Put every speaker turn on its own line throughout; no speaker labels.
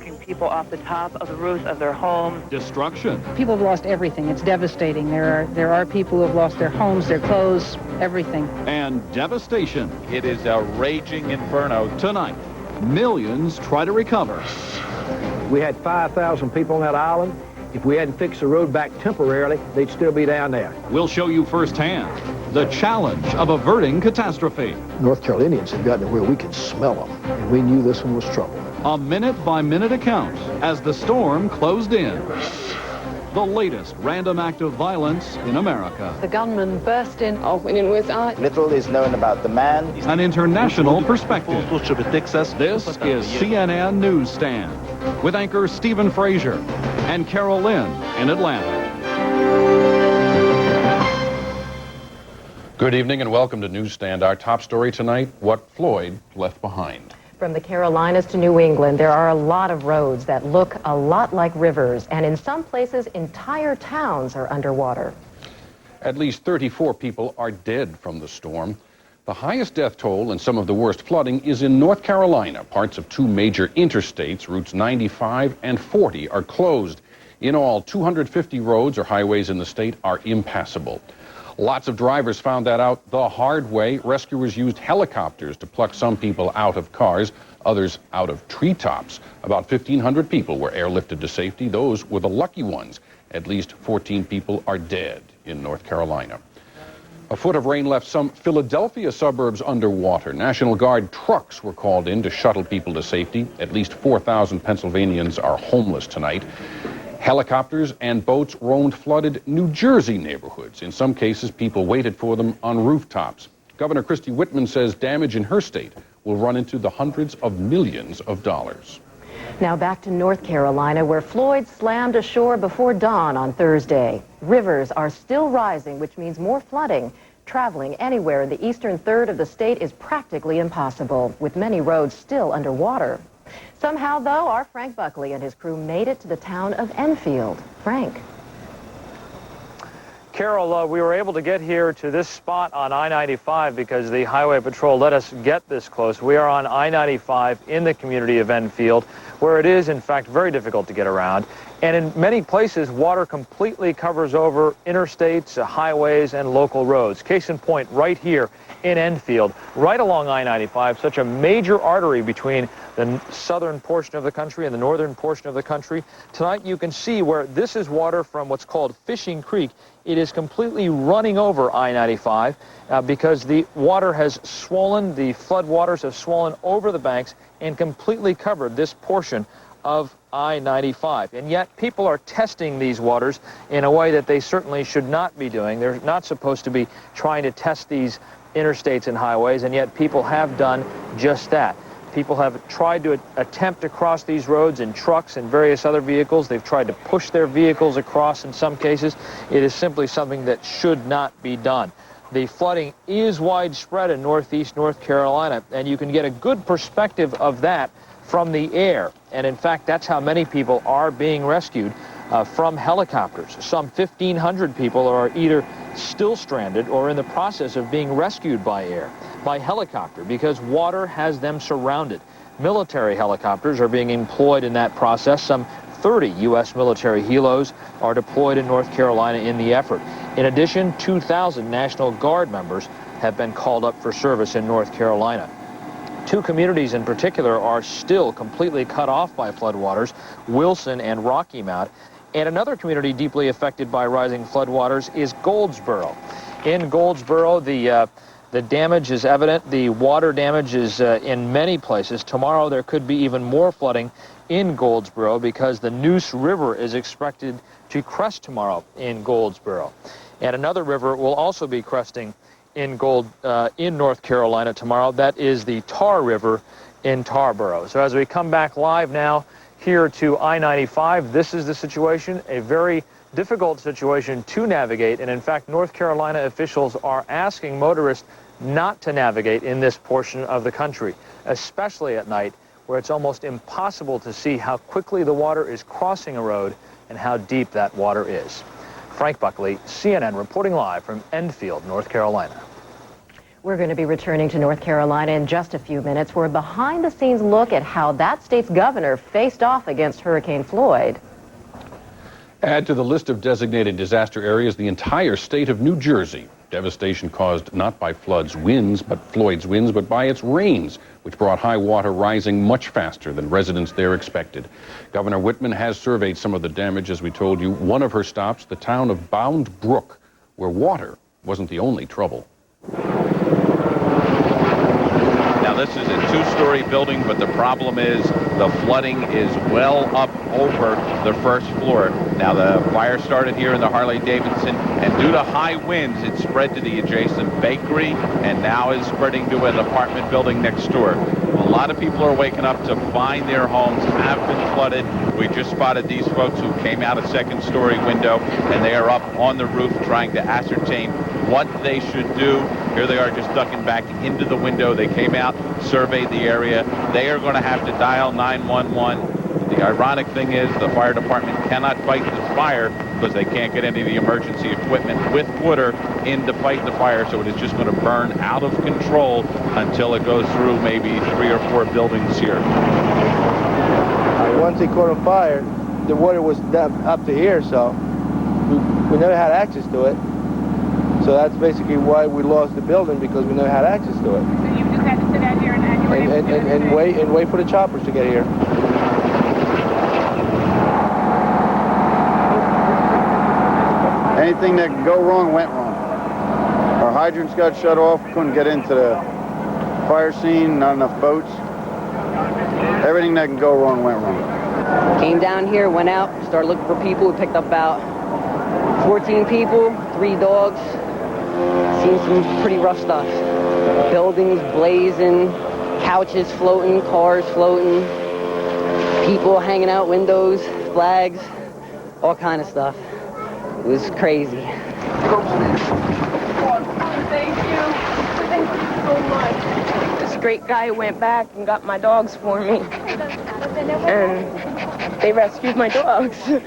knocking people off the top of the roofs of their homes.
Destruction.
People have lost everything. It's devastating. There are people who have lost their homes, their clothes, everything.
And devastation.
It is a raging inferno.
Tonight, millions try to recover.
We had 5,000 people on that island. If we hadn't fixed the road back temporarily, they'd still be down there.
We'll show you firsthand the challenge of averting catastrophe.
North Carolinians have gotten to where we can smell them, and we knew this one was trouble.
A minute-by-minute account as the storm closed in. The latest random act of violence in America.
The gunman burst in, opening with art.
Little is known about the man.
An international perspective. This is CNN NewsStand with anchor Stephen Frazier and Carol Lynn in Atlanta.
Good evening and welcome to NewsStand. Our top story tonight, what Floyd left behind.
From the Carolinas to New England, there are a lot of roads that look a lot like rivers, and in some places, entire towns are underwater.
At least 34 people are dead from the storm. The highest death toll and some of the worst flooding is in North Carolina. Parts of two major interstates, routes 95 and 40, are closed. In all, 250 roads or highways in the state are impassable. Lots of drivers found that out the hard way. Rescuers used helicopters to pluck some people out of cars, others out of treetops. About 1,500 people were airlifted to safety. Those were the lucky ones. At least 14 people are dead in North Carolina. A foot of rain left some Philadelphia suburbs underwater. National Guard trucks were called in to shuttle people to safety. At least 4,000 Pennsylvanians are homeless tonight. Helicopters and boats roamed flooded New Jersey neighborhoods. In some cases, people waited for them on rooftops. Governor Christie Whitman says damage in her state will run into the hundreds of millions of dollars.
Now back to North Carolina, where Floyd slammed ashore before dawn on Thursday. Rivers are still rising, which means more flooding. Traveling anywhere in the eastern third of the state is practically impossible, with many roads still underwater. Somehow, though, our Frank Buckley and his crew made it to the town of Enfield. Frank.
Carol, we were able to get here to this spot on I-95 because the Highway Patrol let us get this close. We are on I-95 in the community of Enfield, where it is, in fact, very difficult to get around. And in many places, water completely covers over interstates, highways, and local roads. Case in point, right here in Enfield, right along I-95, such a major artery between the southern portion of the country and the northern portion of the country. Tonight you can see where this is water from what's called Fishing Creek. It is completely running over I-95 because the water has swollen, the flood waters have swollen over the banks and completely covered this portion of I-95. And yet people are testing these waters in a way that they certainly should not be doing. They're not supposed to be trying to test these interstates and highways, and yet people have done just that. People have tried to attempt to cross these roads in trucks and various other vehicles. They've tried to push their vehicles across in some cases. It is simply something that should not be done. The flooding is widespread in northeast North Carolina, and you can get a good perspective of that from the air. And in fact, that's how many people are being rescued from helicopters. Some 1,500 people are either still stranded or in the process of being rescued by air, by helicopter, because water has them surrounded. Military helicopters are being employed in that process. Some 30 U.S. military helos are deployed in North Carolina in the effort. In addition, 2,000 National Guard members have been called up for service in North Carolina. Two communities in particular are still completely cut off by floodwaters, Wilson and Rocky Mount. And another community deeply affected by rising floodwaters is Goldsboro. In Goldsboro, the damage is evident. The water damage is in many places. Tomorrow there could be even more flooding in Goldsboro because the Neuse River is expected to crest tomorrow in Goldsboro. And another river will also be cresting in North Carolina tomorrow. That is the Tar River in Tarboro. So as we come back live now here to I-95, this is the situation, a very difficult situation to navigate. And in fact, North Carolina officials are asking motorists not to navigate in this portion of the country, especially at night, where it's almost impossible to see how quickly the water is crossing a road and how deep that water is. Frank Buckley, CNN, reporting live from Enfield, North Carolina.
We're going to be returning to North Carolina in just a few minutes for a behind-the-scenes look at how that state's governor faced off against Hurricane Floyd.
Add to the list of designated disaster areas the entire state of New Jersey. Devastation caused not by Floyd's winds, but by its rains, which brought high water rising much faster than residents there expected. Governor Whitman has surveyed some of the damage, as we told you. One of her stops, the town of Bound Brook, where water wasn't the only trouble.
Now, this is a two-story building, but the problem is the flooding is well up over the first floor. Now, the fire started here in the Harley-Davidson, and due to high winds, it spread to the adjacent bakery and now is spreading to an apartment building next door. A lot of people are waking up to find their homes have been flooded. We just spotted these folks who came out a second-story window, and they are up on the roof trying to ascertain what they should do. Here they are just ducking back into the window. They came out, surveyed the area. They are going to have to dial 911. The ironic thing is the fire department cannot fight this fire because they can't get any of the emergency equipment with water in to fight the fire, so it is just going to burn out of control until it goes through maybe 3 or 4 buildings here.
Once they caught on fire, the water was up to here, so we never had access to it. So that's basically why we lost the building, because we never had access to it.
So you just had to sit out here
and wait for the choppers to get here.
Anything that could go wrong went wrong. Our hydrants got shut off, couldn't get into the fire scene, not enough boats. Everything that can go wrong went wrong.
Came down here, went out, started looking for people. We picked up about 14 people, 3 dogs. Seen some pretty rough stuff. Buildings blazing, couches floating, cars floating, people hanging out windows, flags, all kind of stuff. It was crazy.
Thank you. Thank you so much. This great guy went back and got my dogs for me. And they rescued my dogs.
You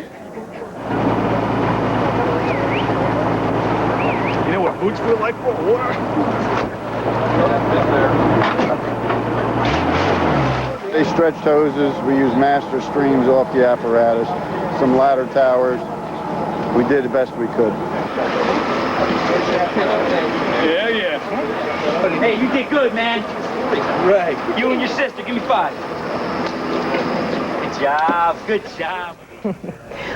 know what boots feel like for water?
They stretched hoses. We used master streams off the apparatus, some ladder towers. We did the best we could.
Yeah.
Hey, you did good, man.
Right.
You and your sister, give me 5. Good job.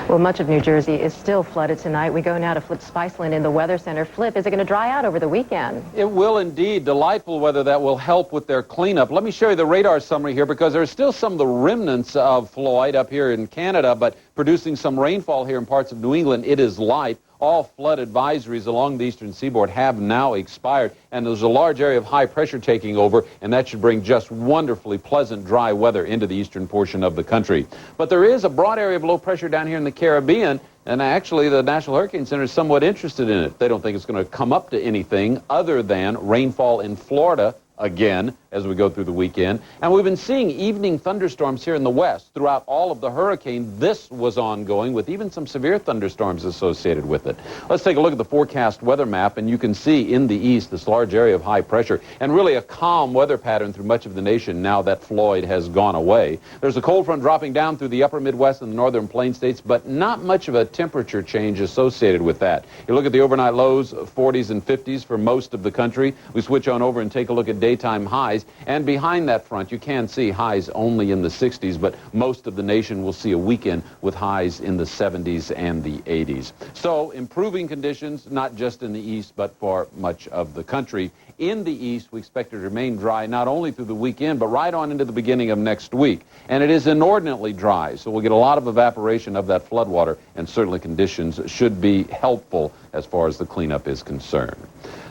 Well, much of New Jersey is still flooded tonight. We go now to Flip Spiceland in the Weather Center. Flip, is it going to dry out over the weekend?
It will indeed. Delightful weather that will help with their cleanup. Let me show you the radar summary here, because there's still some of the remnants of Floyd up here in Canada, but producing some rainfall here in parts of New England. It is light. All flood advisories along the eastern seaboard have now expired, and there's a large area of high pressure taking over, and that should bring just wonderfully pleasant dry weather into the eastern portion of the country. But there is a broad area of low pressure down here in the Caribbean, and actually the National Hurricane Center is somewhat interested in it. They don't think it's going to come up to anything other than rainfall in Florida again as we go through the weekend. And we've been seeing evening thunderstorms here in the west throughout all of the hurricane. This was ongoing with even some severe thunderstorms associated with it. Let's take a look at the forecast weather map, and you can see in the east this large area of high pressure and really a calm weather pattern through much of the nation now that Floyd has gone away. There's a cold front dropping down through the upper Midwest and the northern plain states, but not much of a temperature change associated with that. You look at the overnight lows, 40s and 50s for most of the country. We switch on over and take a look at daytime highs, and behind that front you can see highs only in the 60s, but most of the nation will see a weekend with highs in the 70s and the 80s. So improving conditions, not just in the east, but for much of the country. In the east, we expect it to remain dry not only through the weekend, but right on into the beginning of next week. And it is inordinately dry, so we'll get a lot of evaporation of that floodwater, and certainly conditions should be helpful as far as the cleanup is concerned.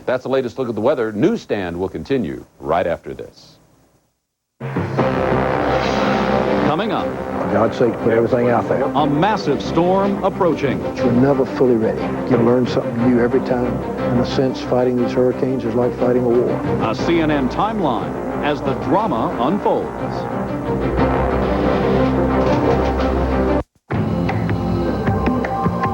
That's the latest look at the weather. NewsStand will continue right after this.
Coming up.
For God's sake, put everything out there.
A massive storm approaching.
You're never fully ready. You learn something new every time. In a sense, fighting these hurricanes is like fighting a war.
A CNN timeline as the drama unfolds.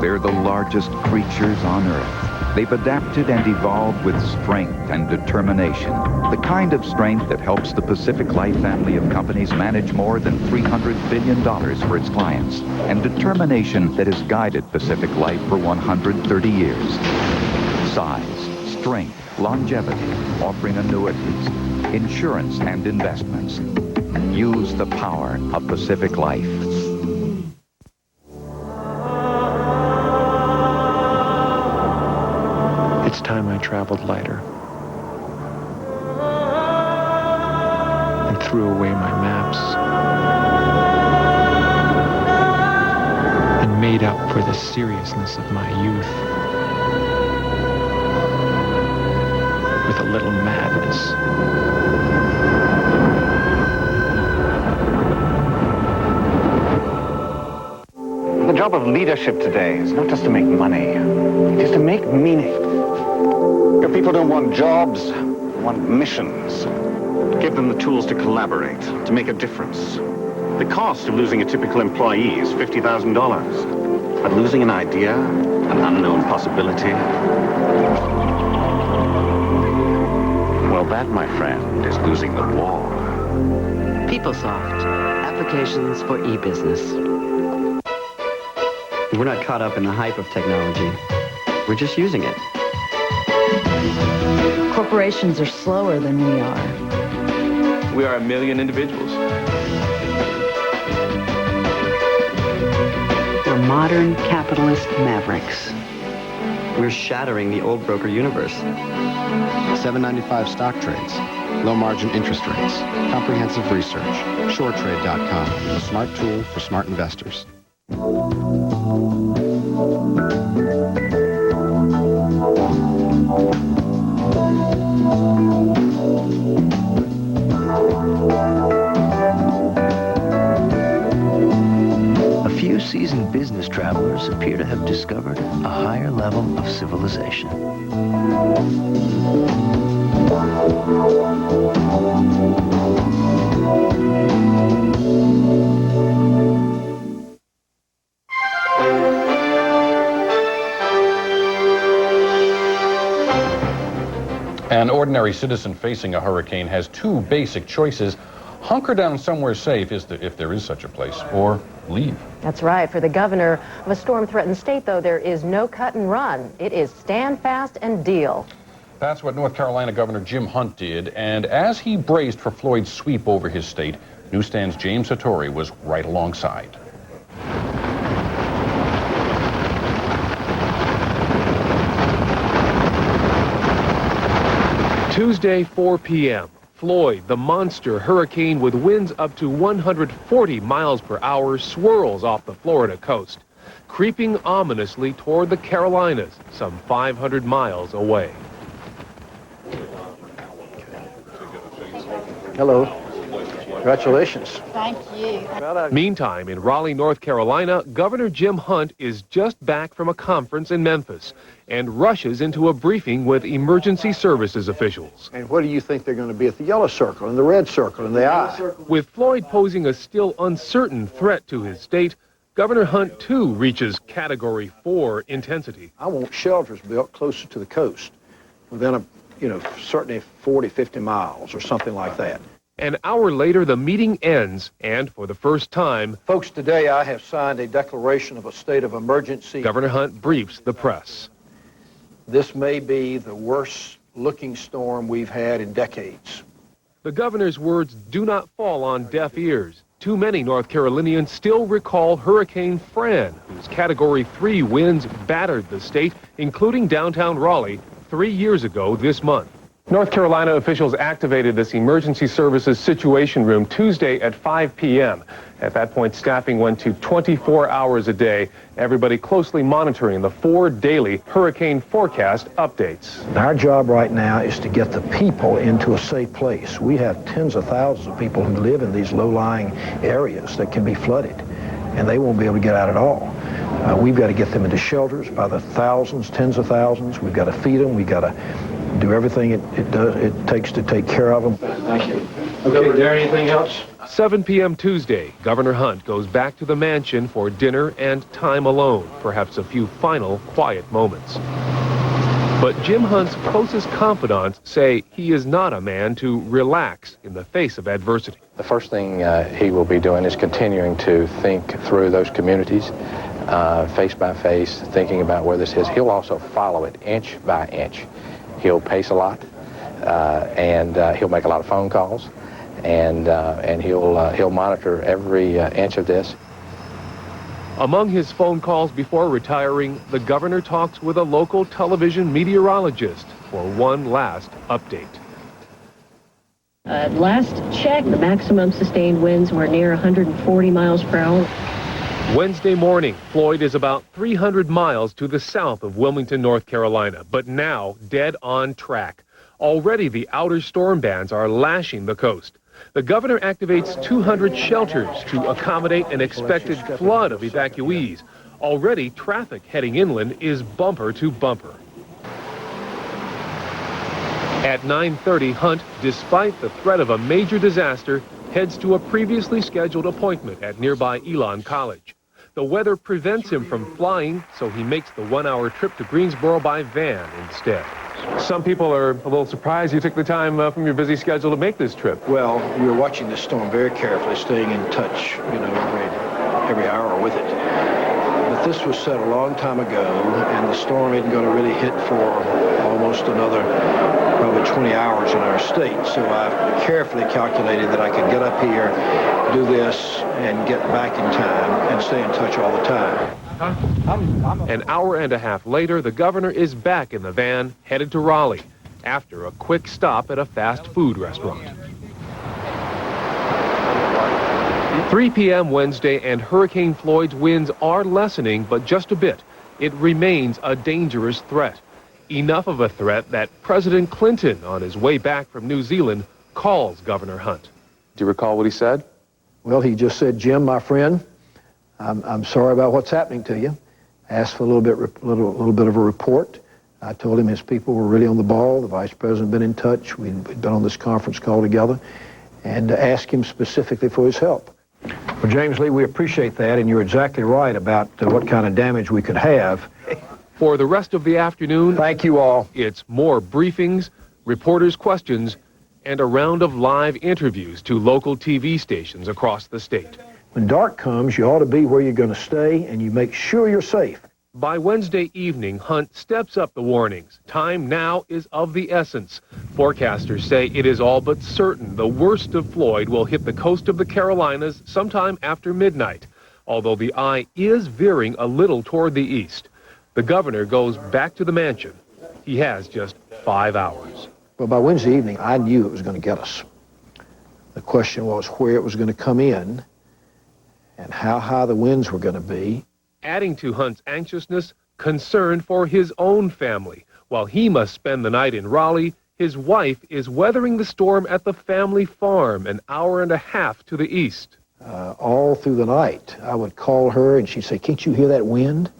They're the largest creatures on Earth. They've adapted and evolved with strength and determination. The kind of strength that helps the Pacific Life family of companies manage more than $300 billion for its clients. And determination that has guided Pacific Life for 130 years. Size, strength, longevity, offering annuities, insurance and investments. Use the power of Pacific Life.
It's time I traveled lighter and threw away my maps and made up for the seriousness of my youth with a little madness.
The job of leadership today is not just to make money, it is to make meaning. Your people don't want jobs, they want missions. Give them the tools to collaborate, to make a difference. The cost of losing a typical employee is $50,000. But losing an idea, an unknown possibility, well, that, my friend, is losing the war.
PeopleSoft, applications for e-business. We're not caught up in the hype of technology. We're just using it.
Corporations are slower than we are.
We are 1 million individuals.
We're modern capitalist mavericks. We're shattering the old broker universe.
$7.95 stock trades, low margin interest rates, comprehensive research. SureTrade.com, a smart tool for smart investors.
A few seasoned business travelers appear to have discovered a higher level of civilization.
An ordinary citizen facing a hurricane has two basic choices. Hunker down somewhere safe if there is such a place, or leave.
That's right. For the governor of a storm-threatened state, though, there is no cut and run. It is stand fast and deal.
That's what North Carolina Governor Jim Hunt did, and as he braced for Floyd's sweep over his state, NewsStand's James Hattori was right alongside.
Tuesday, 4 p.m. Floyd, the monster hurricane with winds up to 140 miles per hour, swirls off the Florida coast, creeping ominously toward the Carolinas, some 500 miles away.
Hello. Congratulations.
Thank you.
Meantime, in Raleigh, North Carolina, Governor Jim Hunt is just back from a conference in Memphis and rushes into a briefing with emergency services officials.
And what do you think they're going to be at the yellow circle and the red circle and the eye?
With Floyd posing a still uncertain threat to his state, Governor Hunt, too, reaches Category 4 intensity.
I want shelters built closer to the coast, within certainly 40, 50 miles or something like that.
An hour later, the meeting ends, and for the first time...
Folks, today I have signed a declaration of a state of emergency.
Governor Hunt briefs the press.
This may be the worst-looking storm we've had in decades.
The governor's words do not fall on deaf ears. Too many North Carolinians still recall Hurricane Fran, whose Category 3 winds battered the state, including downtown Raleigh, 3 years ago this month. North Carolina officials activated this emergency services situation room Tuesday at 5 p.m. At that point, staffing went to 24 hours a day, everybody closely monitoring the 4 daily hurricane forecast updates.
Our job right now is to get the people into a safe place. We have tens of thousands of people who live in these low-lying areas that can be flooded, and they won't be able to get out at all. We've got to get them into shelters by the thousands, tens of thousands. We've got to feed them. We've got to do everything it takes to take care of them.
Thank you. Okay, is there anything else? 7 p.m. Tuesday, Governor Hunt goes back to the mansion for dinner and time alone, perhaps a few final quiet moments. But Jim Hunt's closest confidants say he is not a man to relax in the face of adversity.
The first thing he will be doing is continuing to think through those communities, face by face, thinking about where this is. He'll also follow it inch by inch. He'll pace a lot, and he'll make a lot of phone calls, and he'll monitor every inch of this.
Among his phone calls before retiring, the governor talks with a local television meteorologist for one last update.
Last check, the maximum sustained winds were near 140 miles per hour.
Wednesday morning, Floyd is about 300 miles to the south of Wilmington, North Carolina, but now dead on track. Already the outer storm bands are lashing the coast. The governor activates 200 shelters to accommodate an expected flood of evacuees. Already, traffic heading inland is bumper to bumper. At 9:30, Hunt, despite the threat of a major disaster, heads to a previously scheduled appointment at nearby Elon College. The weather prevents him from flying, so he makes the one-hour trip to Greensboro by van instead. Some people are a little surprised you took the time from your busy schedule to make this trip.
Well, we were watching the storm very carefully, staying in touch, every hour with it. But this was set a long time ago, and the storm isn't going to really hit for almost another probably 20 hours in our state. So I carefully calculated that I could get up here, do this, and get back in time and stay in touch all the time.
An hour and a half later, the governor is back in the van, headed to Raleigh, after a quick stop at a fast food restaurant. 3 p.m. Wednesday, and Hurricane Floyd's winds are lessening, but just a bit. It remains a dangerous threat. Enough of a threat that President Clinton, on his way back from New Zealand, calls Governor Hunt.
Do you recall what he said?
Well, he just said, Jim, my friend, I'm sorry about what's happening to you. Asked for a little bit of a report. I told him his people were really on the ball. The vice president had been in touch. We'd been on this conference call together, and asked him specifically for his help. Well, James Lee, we appreciate that, and you're exactly right about what kind of damage we could have.
For the rest of the afternoon,
thank you all.
It's more briefings, reporters' questions, and a round of live interviews to local TV stations across the state.
When dark comes, you ought to be where you're going to stay, and you make sure you're safe.
By Wednesday evening, Hunt steps up the warnings. Time now is of the essence. Forecasters say it is all but certain the worst of Floyd will hit the coast of the Carolinas sometime after midnight, although the eye is veering a little toward the east. The governor goes back to the mansion. He has just 5 hours.
Well, by Wednesday evening, I knew it was going to get us. The question was where it was going to come in and how high the winds were going to be.
Adding to Hunt's anxiousness, concern for his own family. While he must spend the night in Raleigh, his wife is weathering the storm at the family farm an hour and a half to the east.
All through the night, I would call her and she'd say, can't you hear that wind?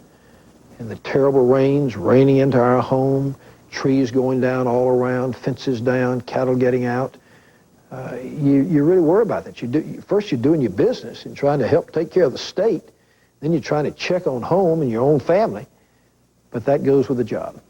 And the terrible rains raining into our home, trees going down all around, fences down, cattle getting out. You really worry about that. First you're doing your business and trying to help take care of the state. Then you're trying to check on home and your own family. But that goes with the job.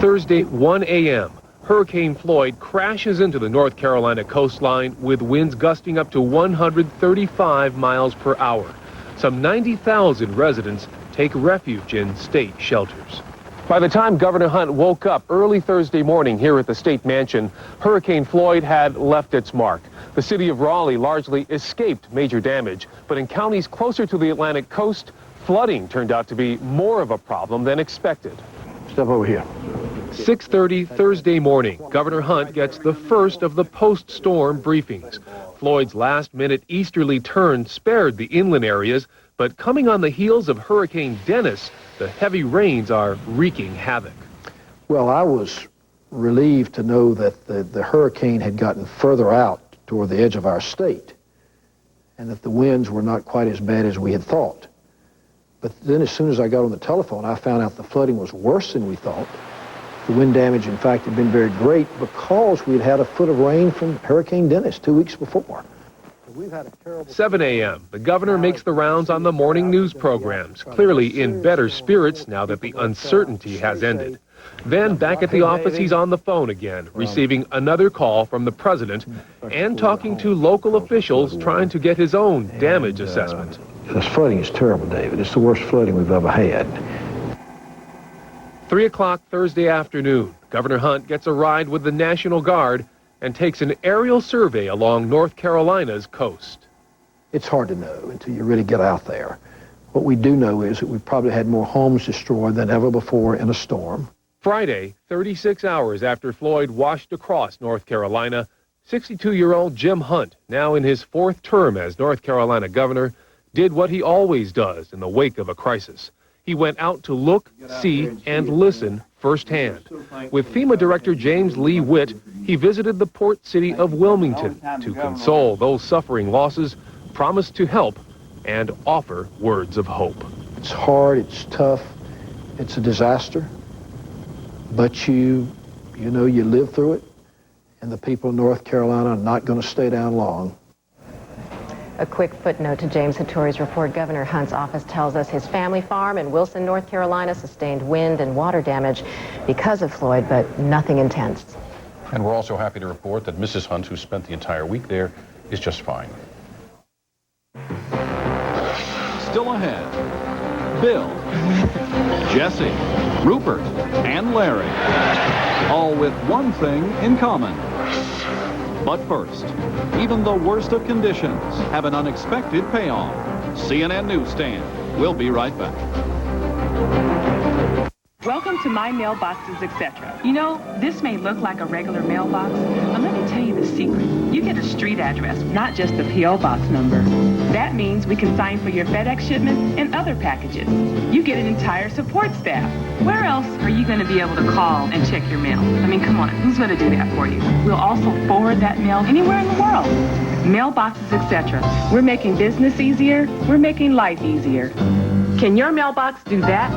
Thursday, 1 a.m., Hurricane Floyd crashes into the North Carolina coastline with winds gusting up to 135 miles per hour. Some 90,000 residents take refuge in state shelters. By the time Governor Hunt woke up early Thursday morning here at the state mansion, Hurricane Floyd had left its mark. The city of Raleigh largely escaped major damage, but in counties closer to the Atlantic coast, flooding turned out to be more of a problem than expected.
Step over here.
6:30 Thursday morning, Governor Hunt gets the first of the post-storm briefings. Floyd's last-minute easterly turn spared the inland areas, but coming on the heels of Hurricane Dennis, the heavy rains are wreaking havoc.
Well, I was relieved to know that the hurricane had gotten further out toward the edge of our state, and that the winds were not quite as bad as we had thought. But then as soon as I got on the telephone, I found out the flooding was worse than we thought. The wind damage, in fact, had been very great because we'd had a foot of rain from Hurricane Dennis 2 weeks before.
7 a.m., the governor makes the rounds on the morning news programs, clearly in better spirits now that the uncertainty has ended. Then back at the office, he's on the phone again, receiving another call from the president and talking to local officials trying to get his own damage assessment.
This flooding is terrible, David. It's the worst flooding we've ever had.
3 o'clock Thursday afternoon, Governor Hunt gets a ride with the National Guard and takes an aerial survey along North Carolina's coast.
It's hard to know until you really get out there. What we do know is that we've probably had more homes destroyed than ever before in a storm.
Friday, 36 hours after Floyd washed across North Carolina, 62-year-old Jim Hunt, now in his 4th term as North Carolina governor, did what he always does in the wake of a crisis. He went out to look, see, and listen firsthand. With FEMA Director James Lee Witt, he visited the port city of Wilmington to console those suffering losses, promise to help, and offer words of hope.
It's hard, it's tough, it's a disaster, but you know you live through it, and the people of North Carolina are not going to stay down long.
A quick footnote to James Hattori's report. Governor Hunt's office tells us his family farm in Wilson, North Carolina sustained wind and water damage because of Floyd, but nothing intense.
And we're also happy to report that Mrs. Hunt, who spent the entire week there, is just fine.
Still ahead, Bill, Jesse, Rupert, and Larry, all with one thing in common. But first, even the worst of conditions have an unexpected payoff. CNN Newsstand. We'll be right back.
Welcome to My Mailboxes, etc. You know, this may look like a regular mailbox, but let me tell you the secret. You get a street address, not just a P.O. box number. That means we can sign for your FedEx shipments and other packages. You get an entire support staff. Where else are you going to be able to call and check your mail? I mean, come on, who's going to do that for you? We'll also forward that mail anywhere in the world. Mailboxes, etc. We're making business easier. We're making life easier. Can your mailbox do that?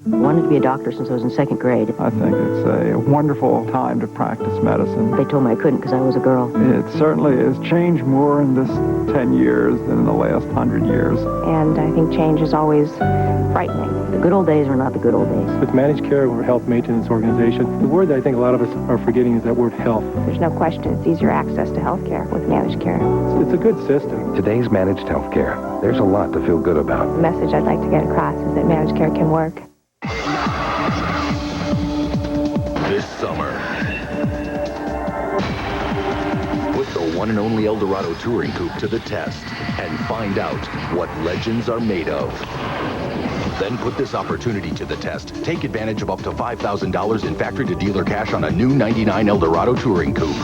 I wanted to be a doctor since I was in 2nd grade.
I think it's a wonderful time to practice medicine.
They told me I couldn't because I was a girl.
It certainly has changed more in this 10 years than in the last 100 years.
And I think change is always frightening. The good old days are not the good old days.
With managed care, we're a health maintenance organization. The word that I think a lot of us are forgetting is that word health.
There's no question it's easier access to health care with managed care.
It's a good system.
Today's managed health care. There's a lot to feel good about.
The message I'd like to get across is that managed care can work.
This summer, put the one and only Eldorado Touring Coupe to the test and find out what legends are made of. Then put this opportunity to the test. Take advantage of up to $5,000 in factory-to-dealer cash on a new '99 Eldorado Touring Coupe.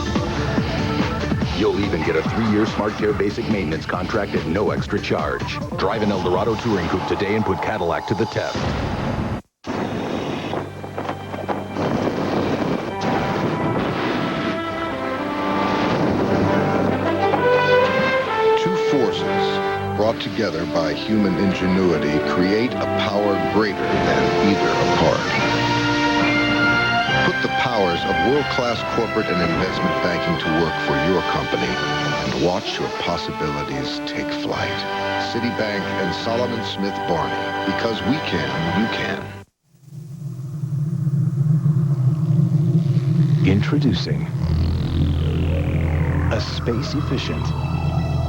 You'll even get a 3-year SmartCare basic maintenance contract at no extra charge. Drive an Eldorado Touring Coupe today and put Cadillac to the test.
Brought together by human ingenuity, create a power greater than either apart. Put the powers of world-class corporate and investment banking to work for your company and watch your possibilities take flight. Citibank and Solomon Smith Barney. Because we can, you can.
Introducing a space-efficient,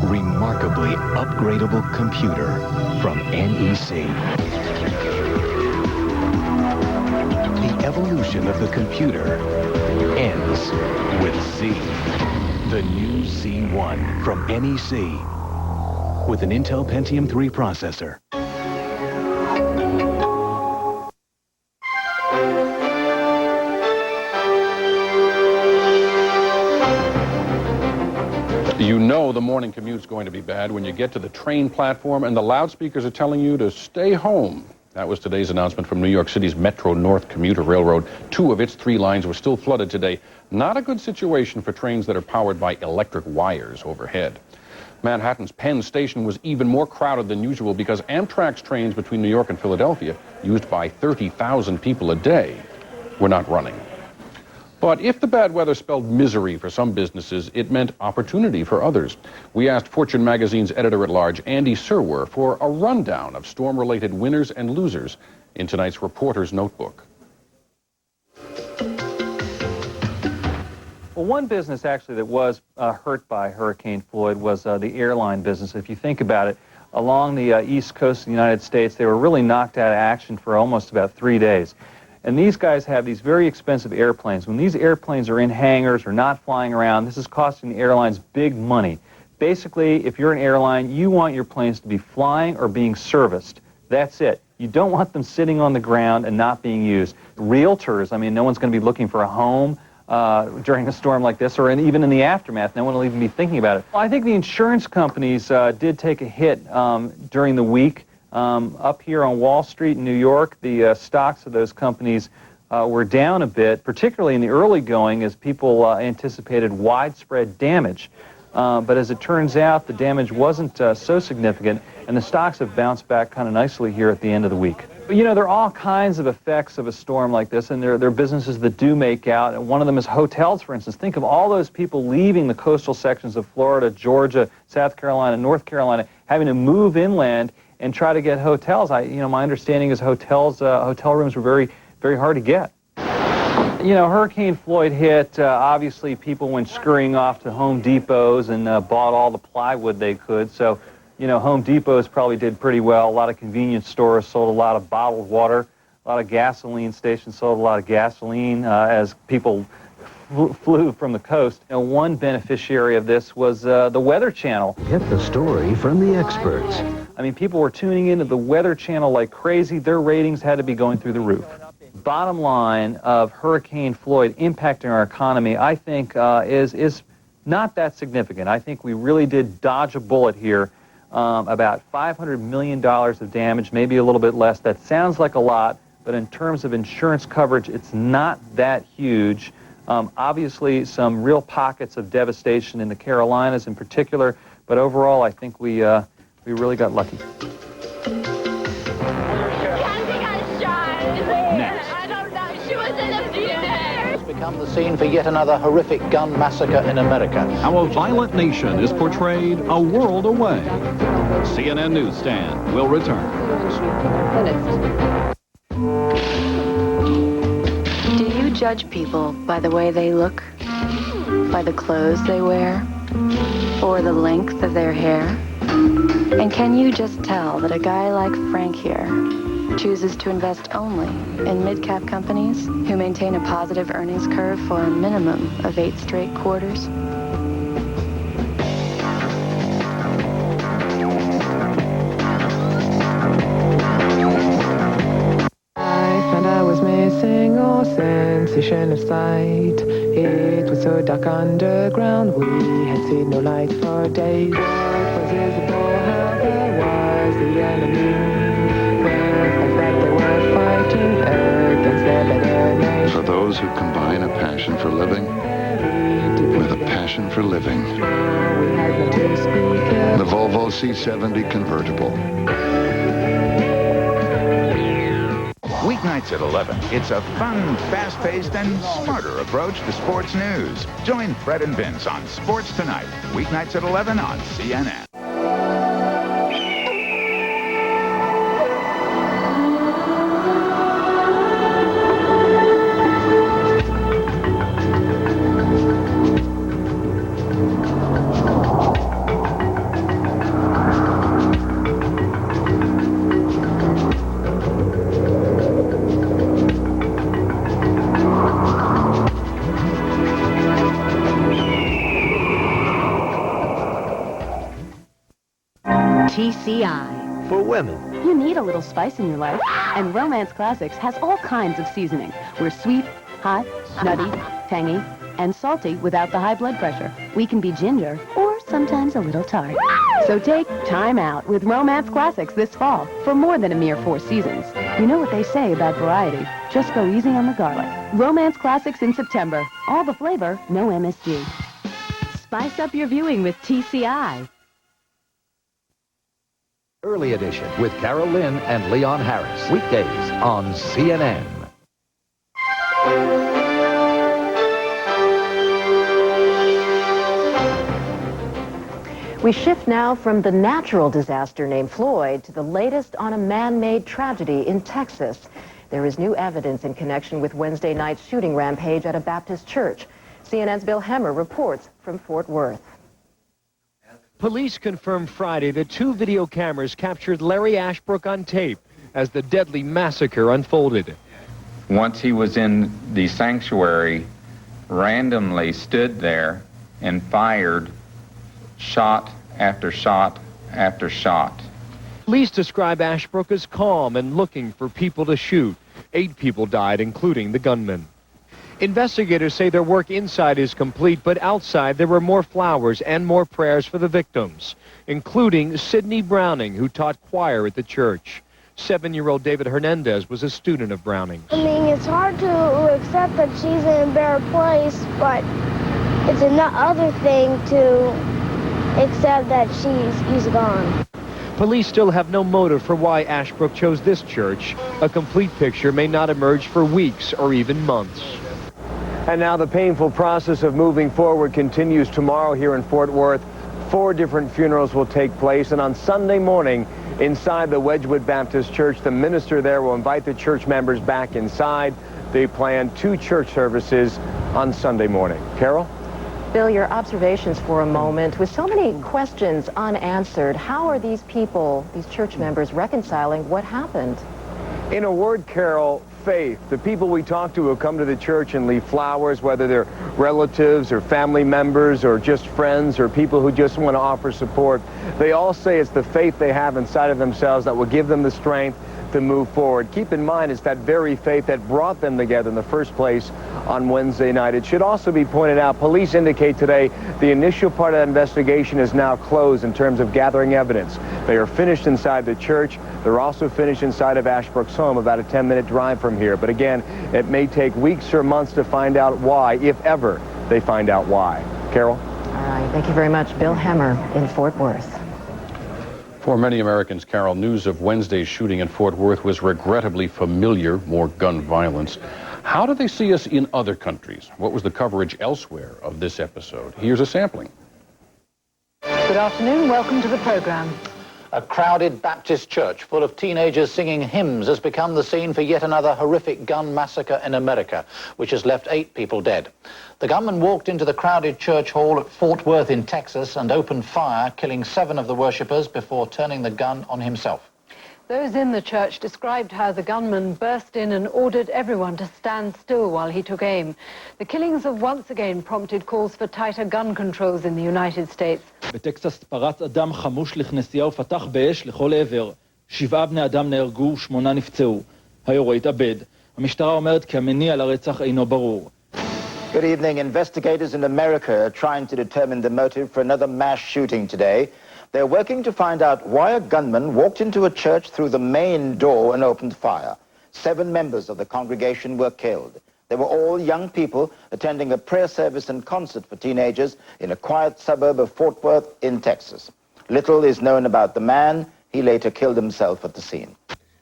remarkably upgradable computer from NEC. The evolution of the computer ends with Z. The new Z1 from NEC with an Intel Pentium 3 processor.
You know the morning commute's going to be bad when you get to the train platform and the loudspeakers are telling you to stay home. That was today's announcement from New York City's Metro North Commuter Railroad. 2 of its 3 lines were still flooded today. Not a good situation for trains that are powered by electric wires overhead. Manhattan's Penn Station was even more crowded than usual because Amtrak's trains between New York and Philadelphia, used by 30,000 people a day, were not running. But if the bad weather spelled misery for some businesses, it meant opportunity for others. We asked Fortune magazine's editor-at-large, Andy Serwer, for a rundown of storm-related winners and losers in tonight's Reporter's Notebook.
Well, one business actually that was hurt by Hurricane Floyd was the airline business. If you think about it, along the east coast of the United States, they were really knocked out of action for almost about 3 days. And these guys have these very expensive airplanes. When these airplanes are in hangars or not flying around, this is costing the airlines big money. Basically, if you're an airline, you want your planes to be flying or being serviced. That's it. You don't want them sitting on the ground and not being used. Realtors, I mean, no one's going to be looking for a home during a storm like this, or even in the aftermath. No one will even be thinking about it. Well, I think the insurance companies did take a hit during the week. Up here on Wall Street in New York, the stocks of those companies were down a bit, particularly in the early going as people anticipated widespread damage. But as it turns out, the damage wasn't so significant, and the stocks have bounced back kind of nicely here at the end of the week. But, you know, there are all kinds of effects of a storm like this, and there are businesses that do make out, and one of them is hotels, for instance. Think of all those people leaving the coastal sections of Florida, Georgia, South Carolina, North Carolina, having to move inland and try to get hotels. My understanding is hotel rooms were very, very hard to get. You know, Hurricane Floyd hit, obviously people went scurrying off to Home Depots and bought all the plywood they could. So, you know, Home Depots probably did pretty well. A lot of convenience stores sold a lot of bottled water. A lot of gasoline stations sold a lot of gasoline as people flew from the coast. You know, one beneficiary of this was the Weather Channel.
Get the story from the experts.
I mean, people were tuning into the Weather Channel like crazy. Their ratings had to be going through the roof. Bottom line of Hurricane Floyd impacting our economy, I think, is not that significant. I think we really did dodge a bullet here. About $500 million of damage, maybe a little bit less. That sounds like a lot, but in terms of insurance coverage, it's not that huge. Obviously, some real pockets of devastation in the Carolinas in particular, but overall, I think we really got lucky.
Next. It's become the scene for yet another horrific gun massacre in America.
How a violent nation is portrayed a world away. CNN Newsstand will return.
Do you judge people by the way they look? By the clothes they wear? Or the length of their hair? And can you just tell that a guy like Frank here chooses to invest only in mid-cap companies who maintain a positive earnings curve for a minimum of 8 straight quarters?
I found I was missing all sensation of sight. It was so dark underground, we had seen no light for days. What was visible, how there was the enemy.
For those who combine a passion for living with a passion for living. The Volvo C70 convertible.
Weeknights at 11, it's a fun, fast-paced, and smarter approach to sports news. Join Fred and Vince on Sports Tonight, weeknights at 11 on CNN.
TCI.
For women.
You need a little spice in your life, and Romance Classics has all kinds of seasoning. We're sweet, hot, nutty, tangy, and salty without the high blood pressure. We can be ginger, or sometimes a little tart. So take time out with Romance Classics this fall for more than a mere 4 seasons. You know what they say about variety. Just go easy on the garlic. Romance Classics in September. All the flavor, no MSG. Spice up your viewing with TCI.
Early Edition with Carol Lynn and Leon Harris. Weekdays on CNN.
We shift now from the natural disaster named Floyd to the latest on a man-made tragedy in Texas. There is new evidence in connection with Wednesday night's shooting rampage at a Baptist church. CNN's Bill Hemmer reports from Fort Worth.
Police confirmed Friday that 2 video cameras captured Larry Ashbrook on tape as the deadly massacre unfolded.
Once he was in the sanctuary, randomly stood there and fired shot after shot after shot.
Police describe Ashbrook as calm and looking for people to shoot. 8 people died, including the gunman. Investigators say their work inside is complete, but outside there were more flowers and more prayers for the victims, including Sidney Browning, who taught choir at the church. 7-year-old David Hernandez was a student of Browning's.
I mean, it's hard to accept that she's in a better place, but it's another thing to accept that she's gone.
Police still have no motive for why Ashbrook chose this church. A complete picture may not emerge for weeks or even months.
And now the painful process of moving forward continues tomorrow here in Fort Worth. 4 different funerals will take place, and on Sunday morning, inside the Wedgwood Baptist Church, the minister there will invite the church members back inside. They plan 2 church services on Sunday morning. Carol?
Bill, your observations for a moment. With so many questions unanswered, how are these people, these church members, reconciling what happened?
In a word, Carol, faith. The people we talk to who come to the church and leave flowers, whether they're relatives or family members or just friends or people who just want to offer support, they all say it's the faith they have inside of themselves that will give them the strength to move forward. Keep in mind, it's that very faith that brought them together in the first place on Wednesday night. It should also be pointed out, police indicate today the initial part of that investigation is now closed in terms of gathering evidence. They are finished inside the church. They're also finished inside of Ashbrook's home, about a 10-minute drive from here. But again, it may take weeks or months to find out why, if ever they find out why. Carol?
All right, thank you very much. Bill Hemmer in Fort Worth.
For many Americans, Carol, news of Wednesday's shooting in Fort Worth was regrettably familiar, more gun violence. How do they see us in other countries? What was the coverage elsewhere of this episode? Here's a sampling.
Good afternoon. Welcome to the program.
A crowded Baptist church full of teenagers singing hymns has become the scene for yet another horrific gun massacre in America, which has left 8 people dead. The gunman walked into the crowded church hall at Fort Worth in Texas and opened fire, killing 7 of the worshippers before turning the gun on himself.
Those in the church described how the gunman burst in and ordered everyone to stand still while he took aim. The killings have once again prompted calls for tighter gun controls in the United States.
בטקסס פרץ אדם חמוש לכנסייה ופתח באש לכל עבר. 7 בני אדם נהרגו, 8 נפצעו. היורה התאבד. המשטרה אומרת כי המניע לרצח אינו ברור.
Good evening. Investigators in America are trying to determine the motive for another mass shooting today. They're working to find out why a gunman walked into a church through the main door and opened fire. 7 members of the congregation were killed. They were all young people attending a prayer service and concert for teenagers in a quiet suburb of Fort Worth in Texas. Little is known about the man. He later killed himself at the scene.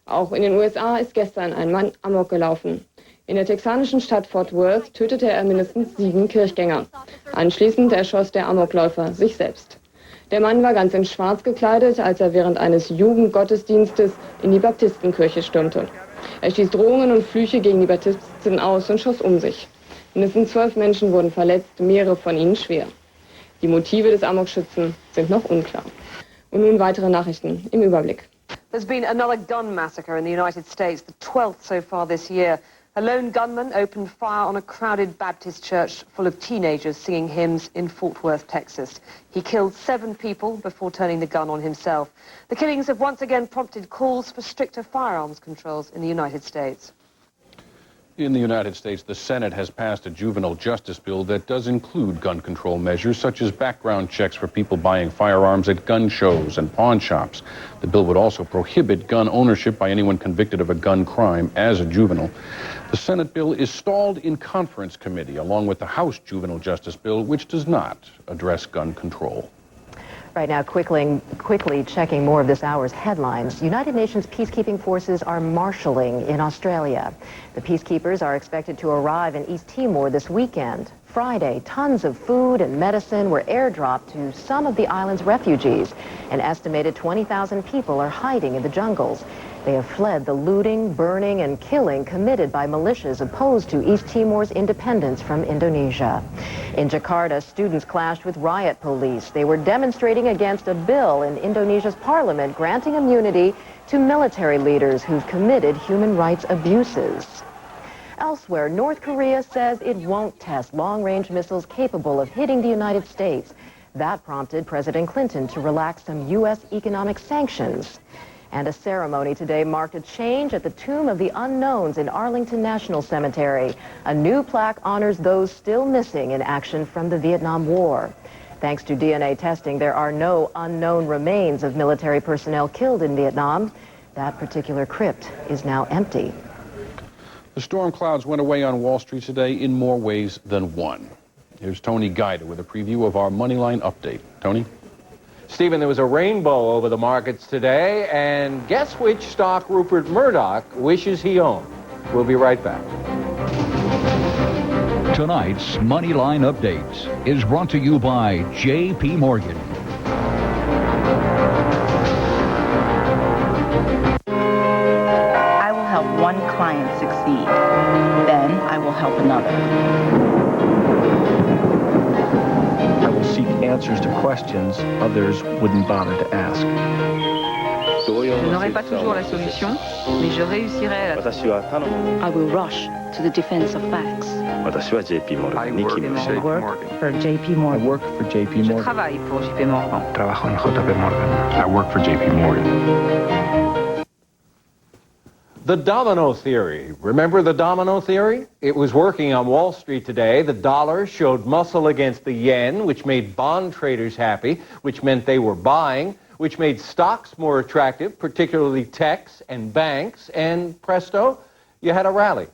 Auch in den USA ist gestern ein Mann amok gelaufen. In der texanischen Stadt Fort Worth tötete er mindestens 7 Kirchgänger. Anschließend erschoss der Amokläufer sich selbst. Der Mann war ganz in Schwarz gekleidet, als er während eines Jugendgottesdienstes in die Baptistenkirche stürmte. Er stieß Drohungen und Flüche gegen die Baptisten aus und schoss um sich. Mindestens 12 Menschen wurden verletzt, mehrere von ihnen schwer. Die Motive des Amokschützen sind noch unklar. Und nun weitere Nachrichten im Überblick.
There's been another gun massacre in the United States, the 12th so far this year. A lone gunman opened fire on a crowded Baptist church full of teenagers singing hymns in Fort Worth, Texas. He killed 7 people before turning the gun on himself. The killings have once again prompted calls for stricter firearms controls in the United States.
In the United States, the Senate has passed a juvenile justice bill that does include gun control measures, such as background checks for people buying firearms at gun shows and pawn shops. The bill would also prohibit gun ownership by anyone convicted of a gun crime as a juvenile. The Senate bill is stalled in conference committee, along with the House juvenile justice bill, which does not address gun control.
Right now, quickly checking more of this hour's headlines. United Nations peacekeeping forces are marshalling in Australia. The peacekeepers are expected to arrive in East Timor this weekend. Friday, tons of food and medicine were airdropped to some of the island's refugees. An estimated 20,000 people are hiding in the jungles. They have fled the looting, burning, and killing committed by militias opposed to East Timor's independence from Indonesia. In Jakarta, students clashed with riot police. They were demonstrating against a bill in Indonesia's parliament granting immunity to military leaders who've committed human rights abuses. Elsewhere, North Korea says it won't test long-range missiles capable of hitting the United States. That prompted President Clinton to relax some U.S. economic sanctions. And a ceremony today marked a change at the Tomb of the Unknowns in Arlington National Cemetery. A new plaque honors those still missing in action from the Vietnam War. Thanks to DNA testing, there are no unknown remains of military personnel killed in Vietnam. That particular crypt is now empty.
The storm clouds went away on Wall Street today in more ways than one. Here's Tony Guida with a preview of our Moneyline update. Tony?
Stephen, there was a rainbow over the markets today, and guess which stock Rupert Murdoch wishes he owned? We'll be right back.
Tonight's Moneyline Update is brought to you by J.P. Morgan.
I will help one client succeed. Then I will help another.
Seek answers to questions others wouldn't bother to ask.
Je n'aurai pas toujours la solution, mais je réussirai à...
I will rush to the defense of facts.
I work for JP Morgan.
I work for JP Morgan.
Je travaille pour JP Morgan.
Trabajo en JP Morgan. I work for JP Morgan.
The domino theory. Remember the domino theory? It was working on Wall Street today. The dollar showed muscle against the yen, which made bond traders happy, which meant they were buying, which made stocks more attractive, particularly techs and banks, and presto, you had a rally.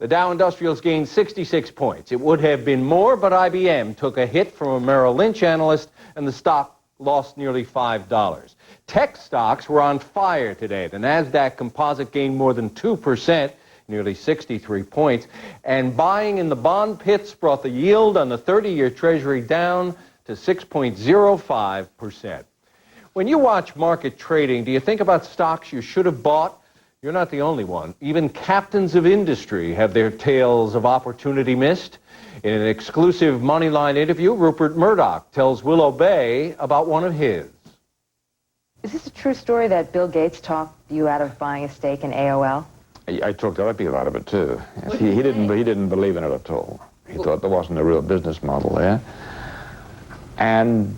The Dow Industrials gained 66 points. It would have been more, but IBM took a hit from a Merrill Lynch analyst, and the stock lost nearly $5. Tech stocks were on fire today. The NASDAQ composite gained more than 2%, nearly 63 points, and buying in the bond pits brought the yield on the 30-year Treasury down to 6.05%. When you watch market trading, do you think about stocks you should have bought? You're not the only one. Even captains of industry have their tales of opportunity missed. In an exclusive Moneyline interview, Rupert Murdoch tells Willow Bay about one of his.
Is this a true story that Bill Gates talked you out of buying a stake in AOL?
I talked other people out of it too. Yes, he didn't believe in it at all. He thought there wasn't a real business model there. And,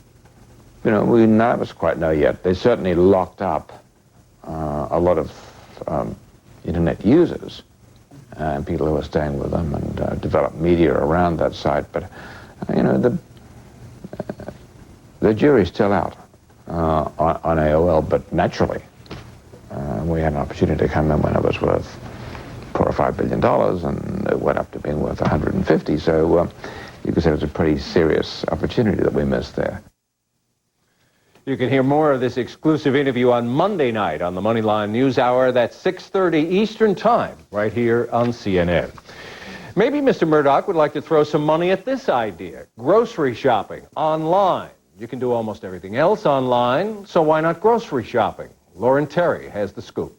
you know, none of us quite know yet. They certainly locked up a lot of internet users and people who are staying with them and develop media around that site. But, you know, the jury's still out on AOL, but naturally, we had an opportunity to come in when it was worth $4 or $5 billion, and it went up to being worth 150. So you could say it was a pretty serious opportunity that we missed there.
You can hear more of this exclusive interview on Monday night on the Moneyline News Hour. That's 6:30 Eastern Time, right here on CNN. Maybe Mr. Murdoch would like to throw some money at this idea. Grocery shopping online. You can do almost everything else online, so why not grocery shopping? Lauren Terry has the scoop.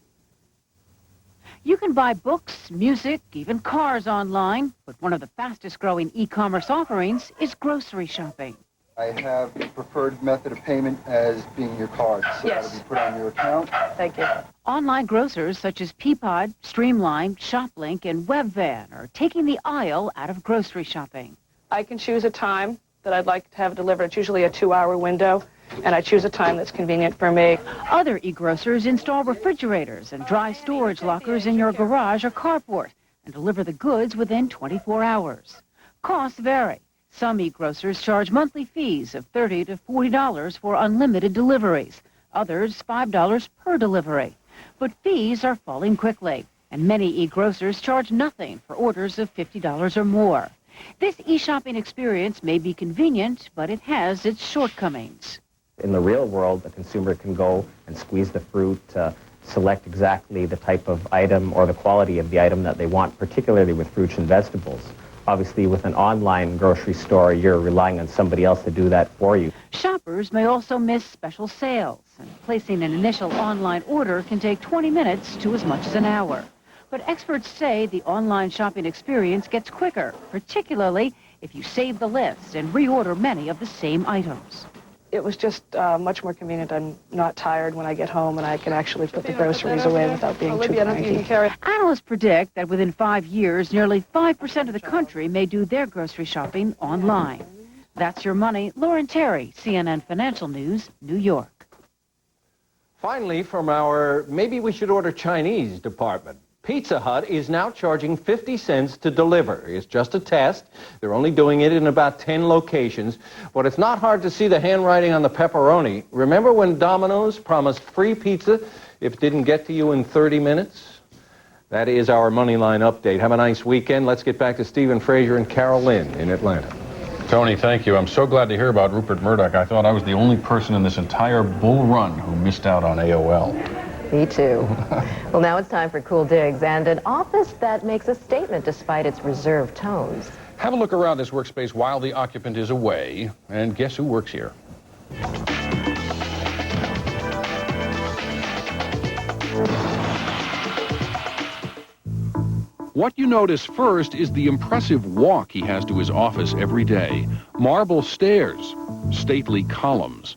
You can buy books, music, even cars online, but one of the fastest growing e-commerce offerings is grocery shopping.
I have the preferred method of payment as being your card. So
Yes.
that'll be put on your account.
Thank you. Online grocers such as Peapod, Streamline, ShopLink, and WebVan are taking the aisle out of grocery shopping.
I can choose a time that I'd like to have delivered. It's usually a 2-hour window, and I choose a time that's convenient for me.
Other e-grocers install refrigerators and dry storage lockers in your garage or carport and deliver the goods within 24 hours. Costs vary. Some e-grocers charge monthly fees of $30 to $40 for unlimited deliveries. Others, $5 per delivery. But fees are falling quickly, and many e-grocers charge nothing for orders of $50 or more. This e-shopping experience may be convenient, but it has its shortcomings.
In the real world, the consumer can go and squeeze the fruit, select exactly the type of item or the quality of the item that they want, particularly with fruits and vegetables. Obviously, with an online grocery store, you're relying on somebody else to do that for you.
Shoppers may also miss special sales, and placing an initial online order can take 20 minutes to as much as an hour. But experts say the online shopping experience gets quicker, particularly if you save the list and reorder many of the same items.
It was just much more convenient. I'm not tired when I get home, and I can actually put the groceries away without being too cranky.
Analysts predict that within 5 years, nearly 5% of the country may do their grocery shopping online. That's your money. Lauren Terry, CNN Financial News, New York.
Finally, from our maybe we should order Chinese department. Pizza Hut is now charging 50 cents to deliver. It's just a test. They're only doing it in about 10 locations. But it's not hard to see the handwriting on the pepperoni. Remember when Domino's promised free pizza if it didn't get to you in 30 minutes? That is our Moneyline update. Have a nice weekend. Let's get back to Stephen Frazier and Carol Lynn in Atlanta.
Tony, thank you. I'm so glad to hear about Rupert Murdoch. I thought I was the only person in this entire bull run who missed out on AOL.
Me too. Well, now it's time for Cool Digs and an office that makes a statement despite its reserved tones.
Have a look around this workspace while the occupant is away, and guess who works here? What you notice first is the impressive walk he has to his office every day. Marble stairs, stately columns,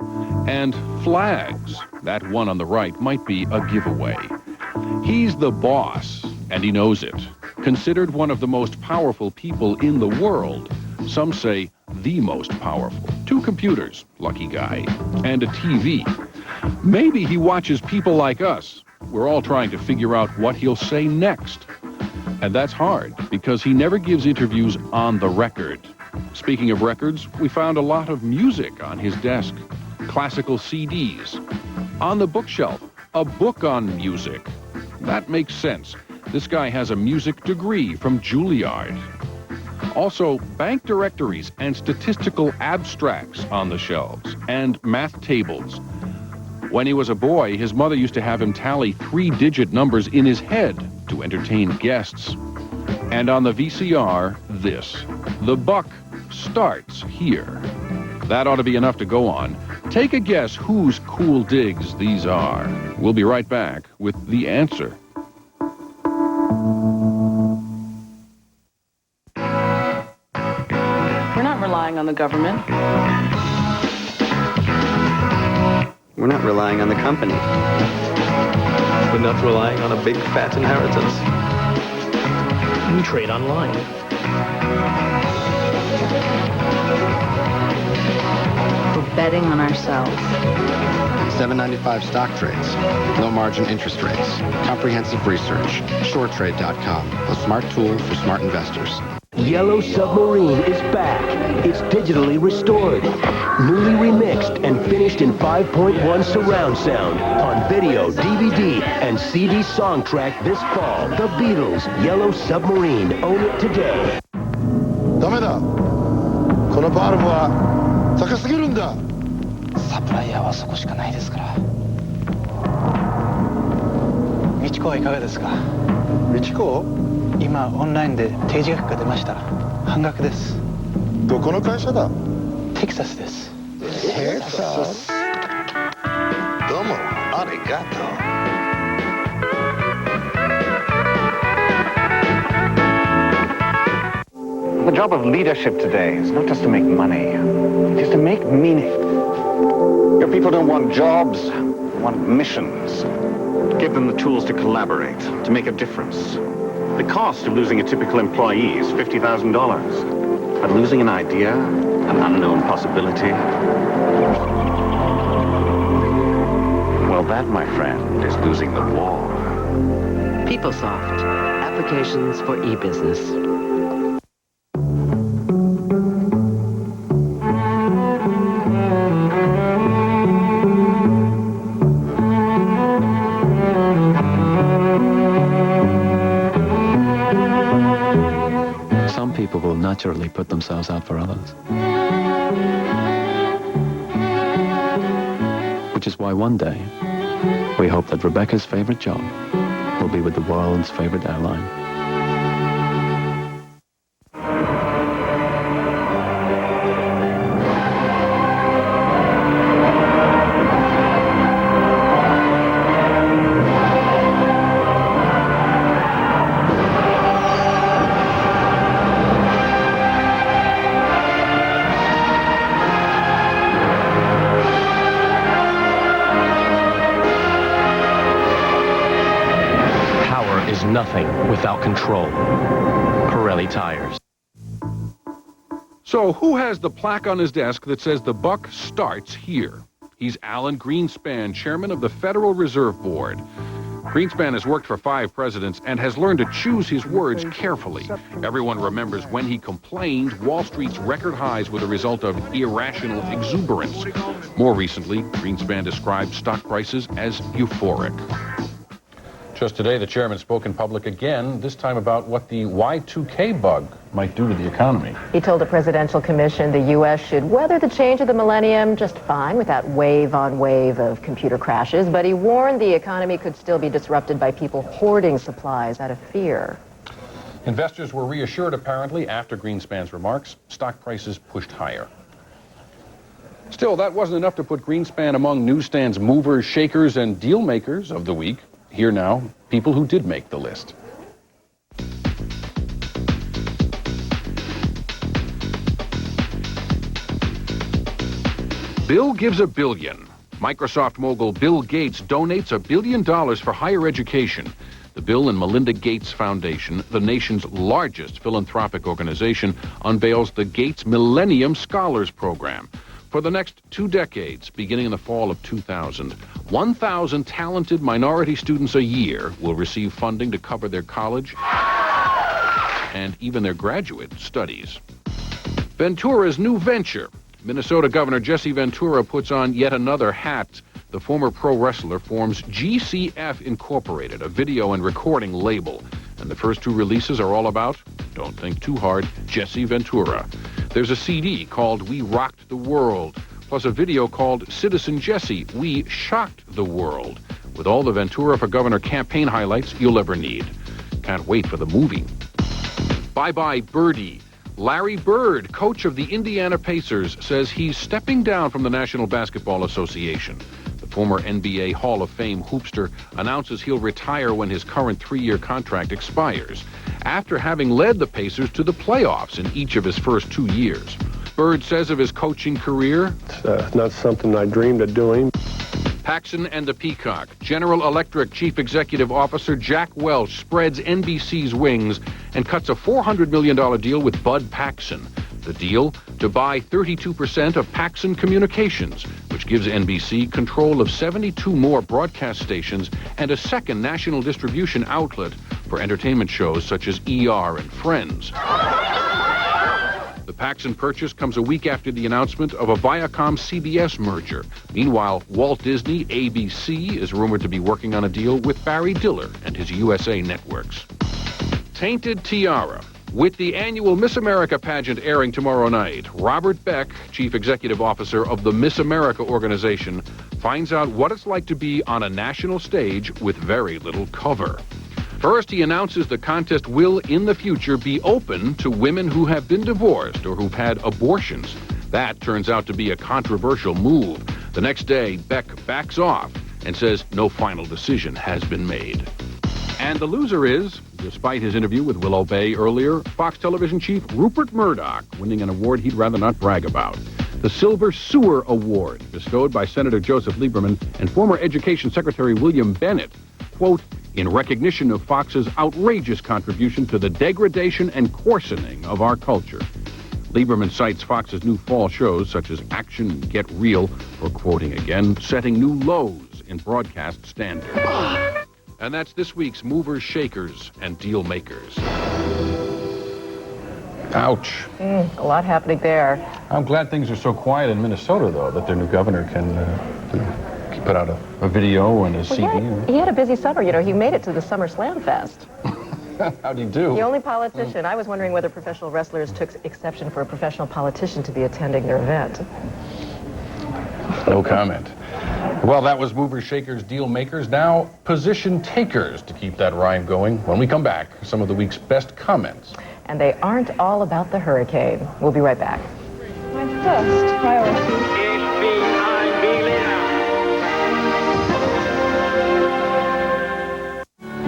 and flags. That one on the right might be a giveaway. He's the boss, and he knows it. Considered one of the most powerful people in the world. Some say the most powerful. 2 computers, lucky guy, and a TV. Maybe he watches people like us. We're all trying to figure out what he'll say next. And that's hard, because he never gives interviews on the record. Speaking of records, we found a lot of music on his desk. Classical CDs. On the bookshelf, a book on music. That makes sense. This guy has a music degree from Juilliard. Also, bank directories and statistical abstracts on the shelves, and math tables. When he was a boy, his mother used to have him tally 3-digit numbers in his head to entertain guests. And on the VCR, this. The buck starts here. That ought to be enough to go on. Take a guess whose cool digs these are. We'll be right back with the answer.
We're not relying on the government.
We're not relying on the company.
We're not relying on a big fat inheritance.
We trade online.
We're betting on ourselves.
$7.95 stock trades, low margin interest rates, comprehensive research, SureTrade.com, a smart tool for smart investors.
Yellow Submarine is back. It's digitally restored, newly remixed and finished in 5.1 surround sound on video, DVD, and CD song track this fall. The Beatles, Yellow Submarine. Own it today.
ダメだ。このバルブは高すぎるんだ。
サプライヤーはそこしかないですから。美智子はいかがですか。
美智子？
今オンラインで提示額が出ました。半額です。
どこの会社だ？
テキサスです。
テキサス。どうもありがとう。
The job of leadership today is not just to make money, it is to make meaning. Your people don't want jobs, they want missions. Give them the tools to collaborate, to make a difference. The cost of losing a typical employee is $50,000. But losing an idea, an unknown possibility, well, that, my friend, is losing the war.
PeopleSoft, applications for e-business.
Some people will naturally put themselves out for others.
Which is why one day, we hope that Rebecca's favorite job will be with the world's favorite airline.
Nothing without control. Pirelli tires.
So who has the plaque on his desk that says the buck starts here? He's Alan Greenspan, chairman of the Federal Reserve Board. Greenspan has worked for 5 presidents and has learned to choose his words carefully. Everyone remembers when he complained Wall Street's record highs were the result of irrational exuberance. More recently, Greenspan described stock prices as euphoric. Just today, the chairman spoke in public again, this time about what the Y2K bug might do to the economy.
He told a presidential commission the U.S. should weather the change of the millennium just fine without wave on wave of computer crashes, but he warned the economy could still be disrupted by people hoarding supplies out of fear.
Investors were reassured, apparently, after Greenspan's remarks. Stock prices pushed higher. Still, that wasn't enough to put Greenspan among NewsStand's movers, shakers, and deal makers of the week. Here now, people who did make the list. Bill gives $1 billion. Microsoft mogul Bill Gates donates $1 billion for higher education. The Bill and Melinda Gates Foundation, the nation's largest philanthropic organization, unveils the Gates Millennium Scholars Program. For the next 2 decades, beginning in the fall of 2000, 1,000 talented minority students a year will receive funding to cover their college and even their graduate studies. Ventura's new venture. Minnesota Governor Jesse Ventura puts on yet another hat. The former pro wrestler forms GCF Incorporated, a video and recording label. And the first 2 releases are all about, don't think too hard, Jesse Ventura. There's a CD called We Rocked the World, plus a video called Citizen Jesse, We Shocked the World, with all the Ventura for Governor campaign highlights you'll ever need. Can't wait for the movie. Bye-bye, Birdie. Larry Bird, coach of the Indiana Pacers, says he's stepping down from the National Basketball Association. The former NBA Hall of Fame hoopster announces he'll retire when his current 3-year contract expires, after having led the Pacers to the playoffs in each of his first 2 years. Bird says of his coaching career,
it's not something I dreamed of doing.
Paxson and the Peacock. General Electric Chief Executive Officer Jack Welch spreads NBC's wings and cuts a $400 million deal with Bud Paxson. The deal to buy 32% of Paxson Communications, which gives NBC control of 72 more broadcast stations and a second national distribution outlet for entertainment shows such as ER and Friends. The Paxson purchase comes a week after the announcement of a Viacom-CBS merger. Meanwhile, Walt Disney ABC is rumored to be working on a deal with Barry Diller and his USA networks. Tainted Tiara. With the annual Miss America pageant airing tomorrow night, Robert Beck, Chief Executive Officer of the Miss America organization, finds out what it's like to be on a national stage with very little cover. First, he announces the contest will, in the future, be open to women who have been divorced or who've had abortions. That turns out to be a controversial move. The next day, Beck backs off and says no final decision has been made. And the loser is, despite his interview with Willow Bay earlier, Fox Television chief Rupert Murdoch, winning an award he'd rather not brag about. The Silver Sewer Award, bestowed by Senator Joseph Lieberman and former Education Secretary William Bennett, quote, in recognition of Fox's outrageous contribution to the degradation and coarsening of our culture. Lieberman cites Fox's new fall shows, such as Action and Get Real, for, quoting again, setting new lows in broadcast standards. And that's this week's Movers, Shakers, and Deal Makers. Ouch.
A lot happening there.
I'm glad things are so quiet in Minnesota, though, that their new governor can put out a video and a CD.
He had a busy summer. You know, he made it to the Summer Slam Fest.
How'd he do?
The only politician. I was wondering whether professional wrestlers took exception for a professional politician to be attending their event.
No comment. Well, that was movers, shakers, deal makers. Now, position takers to keep that rhyme going. When we come back, some of the week's best comments.
And they aren't all about the hurricane. We'll be right back.
My first priority.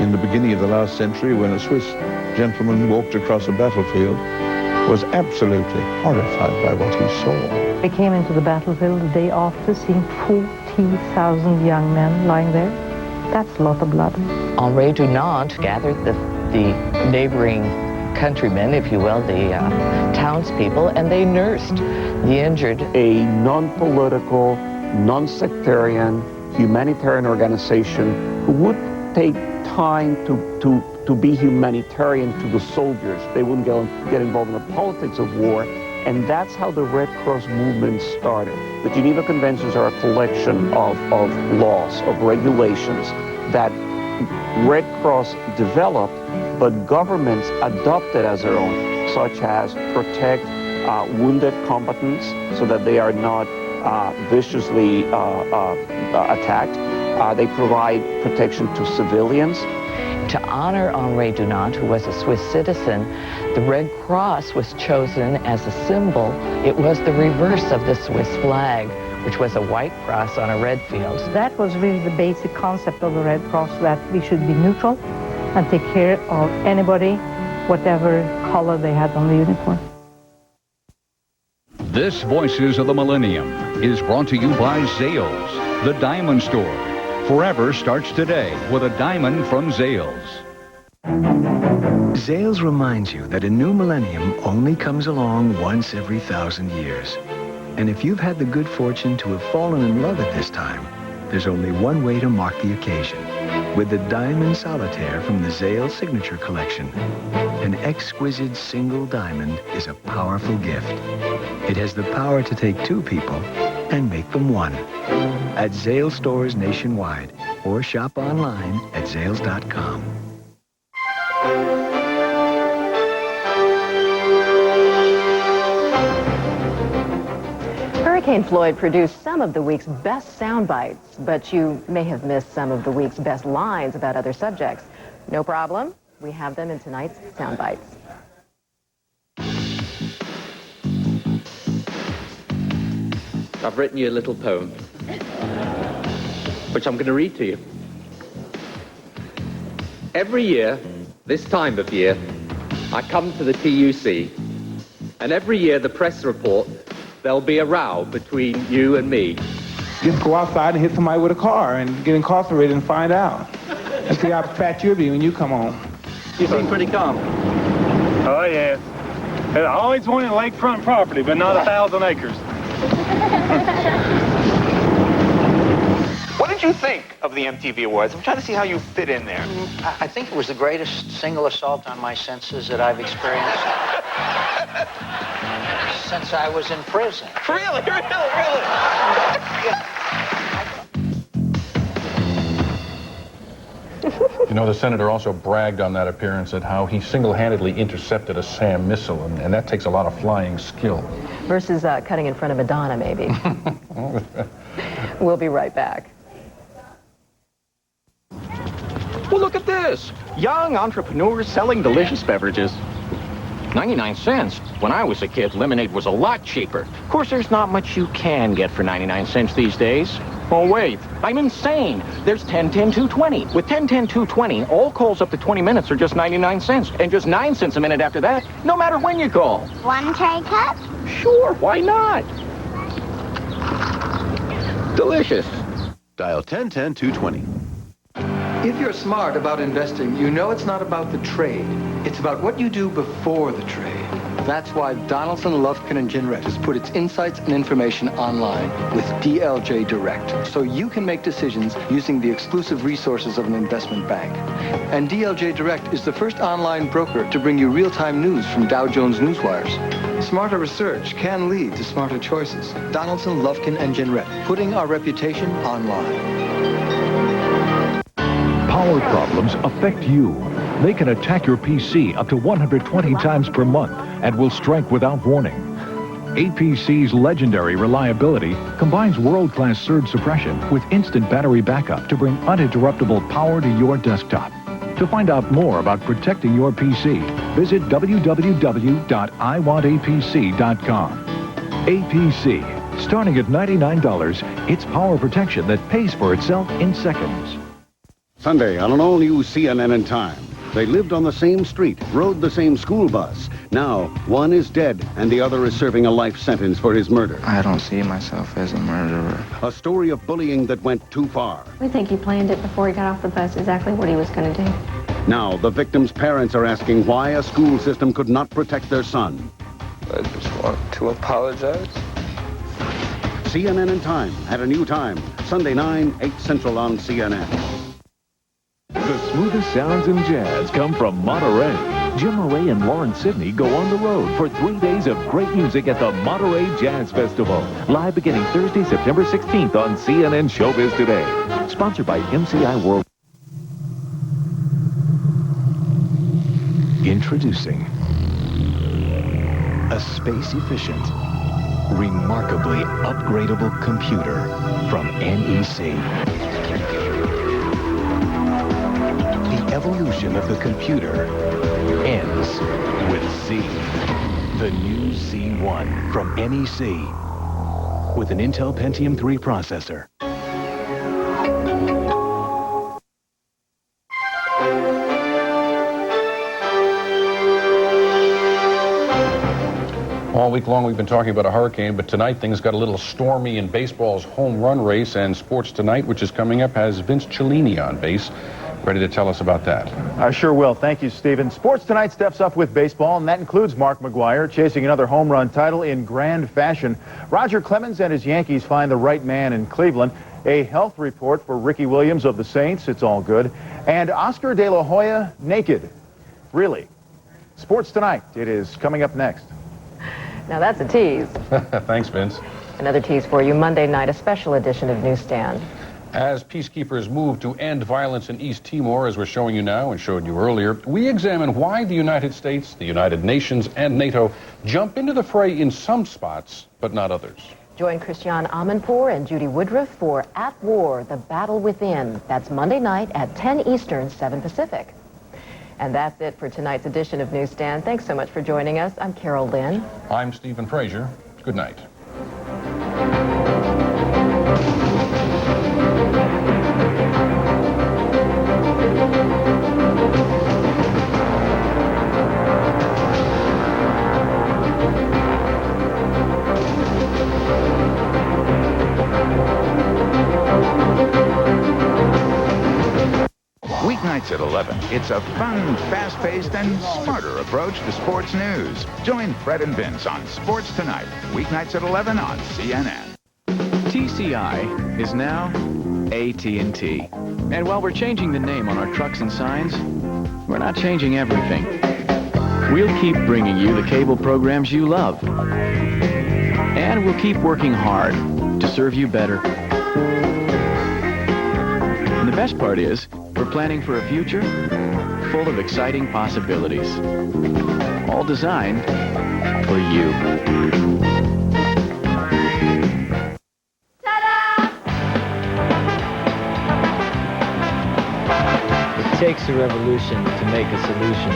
In the beginning of the last century, when a Swiss gentleman walked across a battlefield, was absolutely horrified by what he saw.
I came into the battlefield the day after, seeing 40,000 young men lying there. That's a lot of blood.
Henri Dunant gathered the neighboring countrymen, if you will, the townspeople, and they nursed the injured.
A non-political, non-sectarian, humanitarian organization who would take time to be humanitarian to the soldiers. They wouldn't get involved in the politics of war, and that's how the Red Cross movement started. The Geneva Conventions are a collection of laws, of regulations that Red Cross developed, but governments adopted as their own, such as protect wounded combatants so that they are not viciously attacked. They provide protection to civilians.
To honor Henri Dunant, who was a Swiss citizen, the Red Cross was chosen as a symbol. It was the reverse of the Swiss flag, which was a white cross on a red field.
That was really the basic concept of the Red Cross, that we should be neutral and take care of anybody, whatever color they had on the uniform.
This Voices of the Millennium is brought to you by Zales, the diamond store. Forever starts today with a diamond from Zales.
Zales reminds you that a new millennium only comes along once every 1,000 years. And if you've had the good fortune to have fallen in love at this time, there's only one way to mark the occasion. With the Diamond Solitaire from the Zales Signature Collection. An exquisite single diamond is a powerful gift. It has the power to take two people and make them one. At Zales stores nationwide, or shop online at zales.com.
Hurricane Floyd produced some of the week's best sound bites, but you may have missed some of the week's best lines about other subjects. No problem. We have them in tonight's sound bites.
I've written you a little poem, which I'm going to read to you. Every year, this time of year, I come to the TUC, and every year the press report there'll be a row between you and me.
Just go outside and hit somebody with a car and get incarcerated and find out. And see how fat you'll be when you come home.
You seem pretty calm.
Oh, yes. I always wanted lakefront property, but not 1,000 acres.
What did you think of the MTV Awards? I'm trying to see how you fit in there.
I think it was the greatest single assault on my senses that I've experienced since I was in prison.
Really?
You know, the senator also bragged on that appearance at how he single-handedly intercepted a SAM missile, and that takes a lot of flying skill.
Versus cutting in front of Madonna, maybe. We'll be right back.
Well, look at this. Young entrepreneurs selling delicious beverages. 99 cents. When I was a kid, lemonade was a lot cheaper. Of course, there's not much you can get for 99 cents these days. Oh, wait. I'm insane. There's 10, 10, 220. With 10, 10, 220, all calls up to 20 minutes are just 99 cents. And just 9 cents a minute after that, no matter when you call.
One tray cup?
Sure, why not? Delicious.
Dial 10-10-220.
If you're smart about investing, you know it's not about the trade. It's about what you do before the trade. That's why Donaldson, Lufkin, and Ginrett has put its insights and information online with DLJ Direct, so you can make decisions using the exclusive resources of an investment bank. And DLJ Direct is the first online broker to bring you real-time news from Dow Jones Newswires. Smarter research can lead to smarter choices. Donaldson, Lufkin, and Ginrett, putting our reputation online.
Power problems affect you. They can attack your PC up to 120 times per month and will strike without warning. APC's legendary reliability combines world-class surge suppression with instant battery backup to bring uninterruptible power to your desktop. To find out more about protecting your PC, visit www.iwantapc.com. APC. Starting at $99, it's power protection that pays for itself in seconds.
Sunday on an all-new CNN in Time. They lived on the same street, rode the same school bus. Now, one is dead and the other is serving a life sentence for his murder.
I don't see myself as a murderer.
A story of bullying that went too far.
We think he planned it before he got off the bus, exactly what he was going to do.
Now, the victim's parents are asking why a school system could not protect their son.
I just want to apologize.
CNN in Time at a new time. Sunday 9, 8 Central on CNN.
The smoothest sounds in jazz come from Monterey. Jim Murray and Lauren Sidney go on the road for 3 days of great music at the Monterey Jazz Festival. Live beginning Thursday, September 16th on CNN Showbiz Today. Sponsored by MCI World.
Introducing a space-efficient, remarkably upgradable computer from NEC. The evolution of the computer ends with Z. The new Z1 from NEC with an Intel Pentium 3 processor.
All week long we've been talking about a hurricane, but tonight things got a little stormy in baseball's home run race, and Sports Tonight, which is coming up, has Vince Cellini on base, ready to tell us about that.
I sure will. Thank you, Stephen. Sports Tonight steps up with baseball, and that includes Mark McGwire chasing another home run title in grand fashion. Roger Clemens and his Yankees find the right man in Cleveland. A health report for Ricky Williams of the Saints. It's all good. And Oscar De La Hoya naked. Really. Sports Tonight. It is coming up next.
Now that's a tease.
Thanks, Vince.
Another tease for you. Monday night, a special edition of NewsStand.
As peacekeepers move to end violence in East Timor, as we're showing you now and showed you earlier, we examine why the United States, the United Nations, and NATO jump into the fray in some spots, but not others.
Join Christiane Amanpour and Judy Woodruff for At War, The Battle Within. That's Monday night at 10 Eastern, 7 Pacific. And that's it for tonight's edition of NewsStand. Thanks so much for joining us. I'm Carol Lynn.
I'm Stephen Frazier. Good night.
Weeknights at 11. It's a fun, fast-paced, and smarter approach to sports news. Join Fred and Vince on Sports Tonight. Weeknights at 11 on CNN.
TCI is now AT&T. And while we're changing the name on our trucks and signs, we're not changing everything. We'll keep bringing you the cable programs you love. And we'll keep working hard to serve you better. And the best part is, we're planning for a future full of exciting possibilities. All designed for you.
It takes a revolution to make a solution.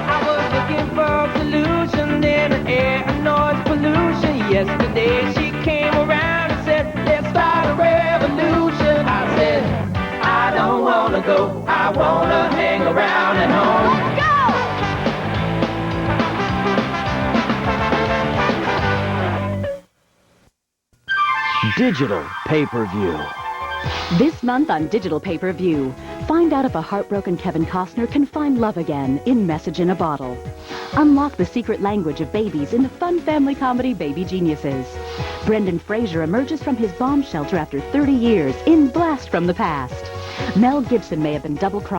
I was looking for a solution in the air and noise pollution. Yesterday she came around and said, let's start a revolution. I said, I don't want to go. I want to hang around at home.
Digital pay-per-view.
This month on Digital Pay-Per-View, find out if a heartbroken Kevin Costner can find love again in Message in a Bottle. Unlock the secret language of babies in the fun family comedy Baby Geniuses. Brendan Fraser emerges from his bomb shelter after 30 years in Blast from the Past. Mel Gibson may have been double-crossed.